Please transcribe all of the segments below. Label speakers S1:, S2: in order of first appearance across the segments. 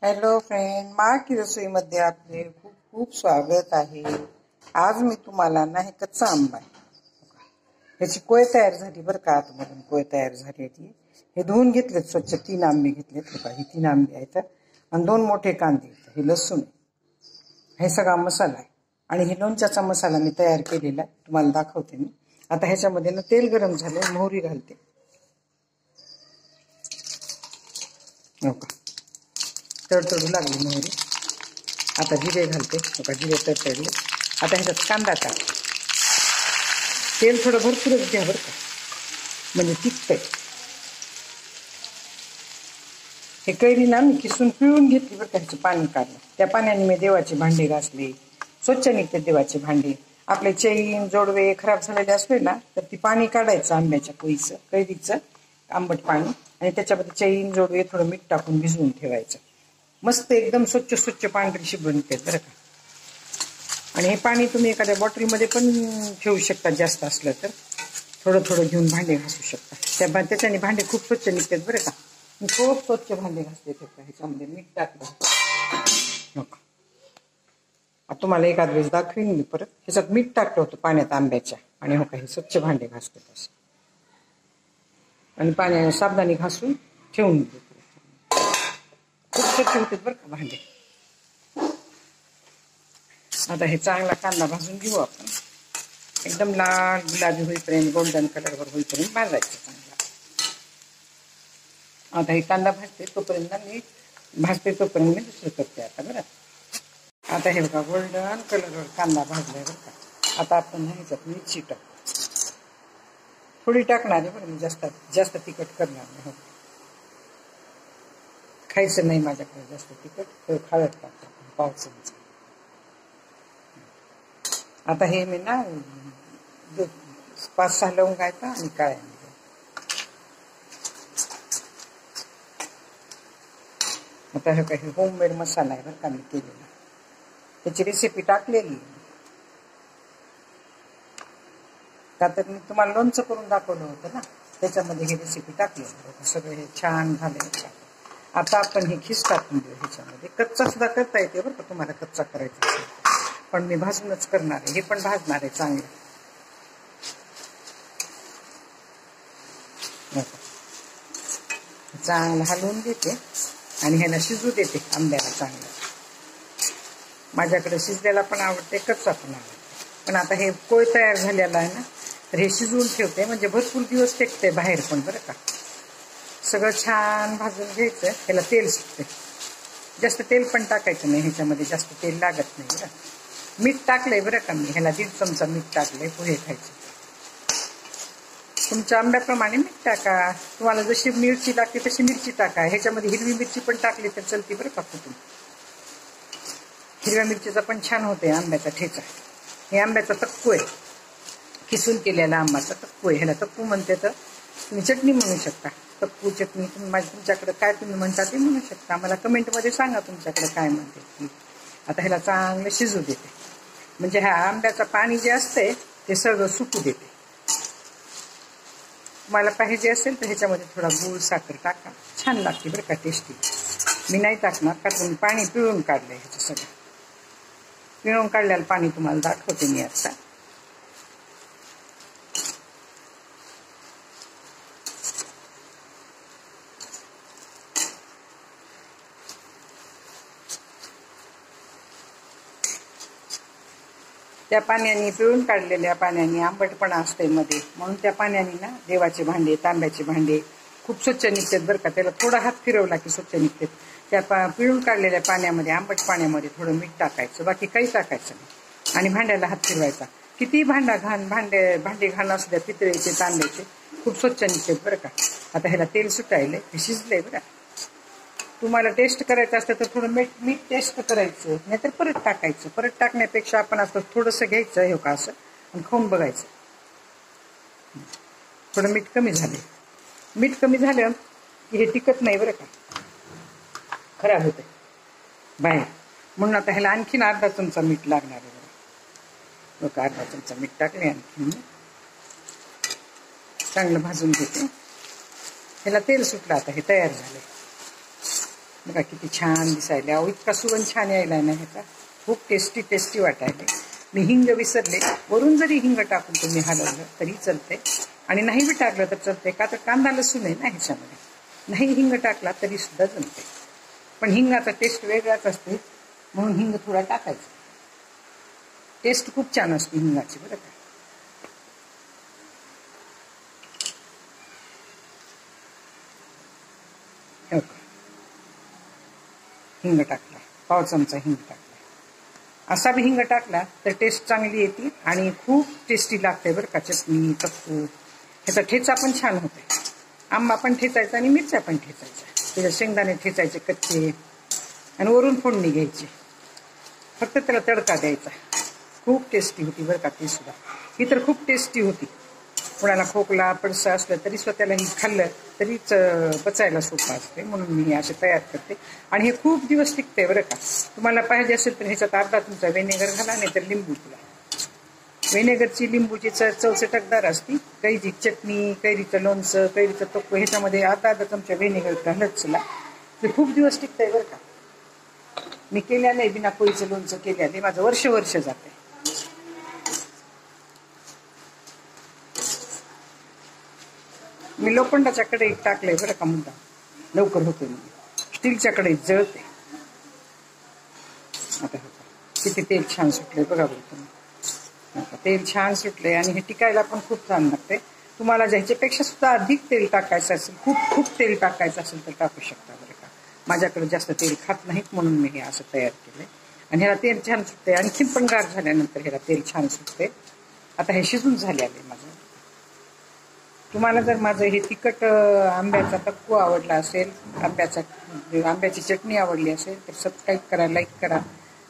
S1: Hello friend, माँ की रसोईमध्ये आपले खूप खूप स्वागत आहे. आज मी तुम्हाला ना हे कच्चा आंबा आहे, ह्याची कोय तयार झाली बरं का. आतमधून कोय तयार झाली ती. हे धुवून घेतलेत स्वच्छ. 3 आंबे घेतलेत बघा. ही 3 आंबे आहेत आणि 2 मोठे कांदे. हे लसूण, हे सगळा मसाला आहे आणि हे लोणच्याचा मसाला मी तयार केलेला आहे, तुम्हाला दाखवते मी. आता ह्याच्यामध्ये ना तेल गरम झाले, मोहरी घालते. हो का, तडतडू लागली मोहरी. आता जिरे घालते. बघा, जिरे तडतडले. आता ह्याच्यात कांदा टाकते. तेल थोडं भरपूरच घ्या बरं का, म्हणजे तिखतंय. हे कैरी ना मी किसून पिळून घेतली बरं का, ह्याचं पाणी काढलं. त्या पाण्याने मी देवाचे भांडे घासले, स्वच्छ निघते देवाचे भांडे. आपले चैन जोडवे खराब झालेले असले ना, तर ती पाणी काढायचं आंब्याच्या कोईचं, कैरीचं आंबट पाणी, आणि त्याच्यामध्ये चैन जोडवे थोडं मीठ टाकून भिजवून ठेवायचं. मस्त एकदम स्वच्छ स्वच्छ पांढरी शिबरून येते बरं का. आणि हे पाणी तुम्ही एखाद्या बॉटलमध्ये पण ठेवू शकता. जास्त असलं तर थोडं थोडं घेऊन भांडे घासू शकता. त्याच्याने भांडे खूप स्वच्छ निघतात बरं का. मी खूप स्वच्छ भांडे घासले ते. ह्याच्यामध्ये मीठ टाकलं. आता तुम्हाला एखाद वेळेस दाखवीन मी परत. ह्याच्यात मीठ टाकलं होतं पाण्यात आंब्याच्या, आणि हो काही स्वच्छ भांडे घासले तसे. आणि पाण्याने साबणाने घासून ठेवून देतो. खूप स्वच्छ होते बरं का भांडे. आता हे चांगला कांदा भाजून घेऊ आपण. एकदम लाल गुलाबी होईपर्यंत, गोल्डन कलरवर होईपर्यंत भाजायचं चांगला. आता हे कांदा भाजते तोपर्यंत मी दुसरं करते आता बरं. आता हे बघा, गोल्डन कलरवर कांदा भाजलाय बरं का. आता आपण ह्याच्यात मिरची टाकू. थोडी टाकणार आहे बरं मी, जास्त तिखट करणार नाही. खायचं नाही माझ्याकडे जास्त तिखट, खाळत टाकतो पाव चमचा. आता हे मी ना 5-6 लवंग आहेत आणि काळ्या मिऱ्या. आता हे काही होममेड मसाला आहे बरं का मी केलेला. त्याची रेसिपी टाकलेली का, तर मी तुम्हाला लोणचं करून दाखवलं होतं ना, त्याच्यामध्ये ही रेसिपी टाकली. सगळं हे छान झालं. आता आपण हे खीस टाकून देऊ ह्याच्यामध्ये. कच्चा सुद्धा करता येते बरं का तुम्हाला, कच्चा करायचा असेल, पण मी भाजूनच करणार आहे. हे पण भाजणार आहे चांगलं. चांगलं हलवून देते आणि ह्याला शिजू देते आंब्याला चांगलं. माझ्याकडे शिजलेला पण आवडते, कच्चा पण आवडते. पण आता हे कोय तयार झालेला आहे ना, तर हे शिजवून ठेवते, म्हणजे भरपूर दिवस टेकते बाहेर पण बरं का. सगळं छान भाजून घ्यायचं. ह्याला तेल सुटते. जास्त तेल पण टाकायचं नाही ह्याच्यामध्ये, जास्त तेल लागत नाही बरं. मीठ टाकलंय बरं का मी, ह्याला 1.5 चमचा मीठ टाकलंय. पोहे खायचे तुमच्या आंब्याप्रमाणे मीठ टाका. तुम्हाला जशी मिरची लागते तशी मिरची टाका. ह्याच्यामध्ये हिरवी मिरची पण टाकली तर चलते बरं का कुठून. हिरव्या मिरचीचा पण छान होते आंब्याचा ठेचा. हे आंब्याचा तक्कू आहे, किसून केलेला आंब्याचा तक्कू आहे. ह्याला तक्कू म्हणते, तर तुम्ही चटणी म्हणू शकता. तक्कू चटणी तुमच्याकडे काय तुम्ही म्हणता ते म्हणू शकता. मला कमेंटमध्ये सांगा तुमच्याकडे काय म्हणते. आता ह्याला चांगलं शिजू देते, म्हणजे ह्या आंब्याचं पाणी जे असते ते सगळं सुकू देते. तुम्हाला पाहिजे असेल तर ह्याच्यामध्ये थोडा गूळ साखर टाका, छान लागते बरं का, टेस्टी. मी नाही टाकणार कारण पाणी पिळून काढलंय ह्याचं सगळं. पिळून काढलेलं पाणी तुम्हाला दाखवते मी आता. त्या पाण्याने, पिळून काढलेल्या पाण्याने आंबटपणा असते मध्ये, म्हणून त्या पाण्याने ना देवाचे भांडे, तांब्याचे भांडे खूप स्वच्छ निघतात बरं का. त्याला थोडा हात फिरवला की स्वच्छ निघतात. त्या पिळून काढलेल्या पाण्यामध्ये, आंबट पाण्यामध्ये थोडं मीठ टाकायचं, बाकी काही टाकायचं नाही. आणि भांड्याला हात फिरवायचा. किती भांडे घाण असू द्या, पितळेचे तांब्याचे, खूप स्वच्छ निघतात बरं का. आता ह्याला तेल सुटायले, हे शिजलंय बरं. तुम्हाला टेस्ट करायचं असतं तर थोडं मीठ टेस्ट करायचं, नाहीतर परत टाकायचं. परत टाकण्यापेक्षा आपण असं थोडंसं घ्यायचं, हे का असं, आणि खाऊन बघायचं. थोडं मीठ कमी झाले. मीठ कमी झालं की हे टिकत नाही बरं का, खराब होते बाहेर. म्हणून आता ह्याला आणखीन अर्धा चमचा मीठ लागणार आहे बरं. बघा, अर्धा चमचा मीठ टाकले. आणखीन चांगलं भाजून घेते. ह्याला तेल सुटलं. आता हे तयार झालंय. बघा किती छान दिसायला. अहो इतका सुगंध छान यायला ना ह्याचा. खूप टेस्टी वाटायला. मी हिंग विसरले. वरून जरी हिंग टाकून तुम्ही हलवलं तरी चालते आणि नाही बी टाकलं तर चालते, का तर कांदा लसूण आहे ना ह्याच्यामध्ये. नाही हिंग टाकला तरी सुद्धा जमते, पण हिंगाचा टेस्ट वेगळाच असते म्हणून हिंग थोडा टाकायचा. टेस्ट खूप छान असते हिंगाची बरं का. हिंग टाकला, पाव चमचा हिंग टाकला. असा बी हिंग टाकला तर टेस्ट चांगली येते आणि खूप टेस्टी लागते बरं का. चटणी चक्कू ह्याचा ठेचा पण छान होते. आंबा पण ठेचायचा आणि मिरच्या पण ठेचायच्या. त्याच्या शेंगदाणे ठेचायचे कच्चे आणि वरून फोडणी घ्यायची. फक्त त्याला तडका द्यायचा. खूप टेस्टी होती बरं का ती सुद्धा. ही तर खूप टेस्टी होती. कोणाला खोकला पडसा असलं तरी स्वतःला ही खाल्लं तरीच पचायला सोपं असते, म्हणून मी असे तयार करते. आणि हे खूप दिवस टिकते बरं का. तुम्हाला पाहिजे असेल तर ह्याच्यात अर्धा चमचा व्हिनेगर घाला, नाही तर लिंबू घाला. व्हिनेगरची लिंबूची चव चटकदार असती. कैरी चटणी, कैरीचं लोणचं, कैरीचं तोक्क ह्याच्यामध्ये अर्धा चमचा व्हिनेगर घालत चला, ते खूप दिवस टिकतंय बरं का. मी केलेलं आहे बिना कोळीचं लोणचं केलेलं, माझं वर्ष जाते. मी लोखंडाच्या कढईत टाकलंय बरं का मुद्दा, लवकर होते. मी स्टीलच्या कढईत जळते. आता किती तेल छान सुटलंय बघा बरं तुम्ही. तेल छान सुटले आणि हे टिकायला पण खूप छान लागते. तुम्हाला ज्याच्यापेक्षा सुद्धा अधिक तेल टाकायचं असेल, खूप तेल टाकायचं असेल तर टाकू शकता बरं का. माझ्याकडे जास्त तेल खात नाहीत म्हणून मी हे असं तयार केलंय. आणि ह्याला तेल छान सुटते. आणखीन पण गार झाल्यानंतर ह्याला तेल छान सुटते. आता हे शिजून झाले आले माझं. तुम्हाला जर माझं हे तिखट आंब्याचा तक्कू आवडला असेल, आंब्याची चटणी आवडली असेल तर सबस्क्राईब करा, लाईक करा,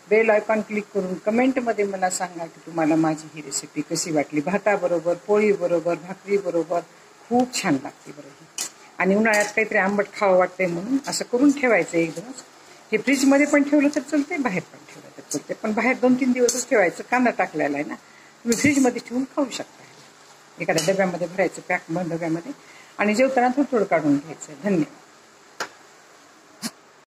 S1: बेल आयकॉन क्लिक करून कमेंटमध्ये मला सांगा की तुम्हाला माझी ही रेसिपी कशी वाटली. भाताबरोबर, पोळीबरोबर, भाकरीबरोबर खूप छान लागते बरं. आणि उन्हाळ्यात काहीतरी आंबट खावं वाटतंय म्हणून असं करून ठेवायचं एकदमच. हे फ्रीजमध्ये पण ठेवलं तर चालते, बाहेर पण ठेवलं तर चालते, पण बाहेर 2-3 दिवसच ठेवायचं. कांदा टाकलेला आहे ना, तुम्ही फ्रीजमध्ये ठेवून खाऊ शकता. एखाद्या डब्यामध्ये भरायचं, पॅक डब्यामध्ये, आणि जेवताना थोडं काढून घ्यायचं. धन्यवाद.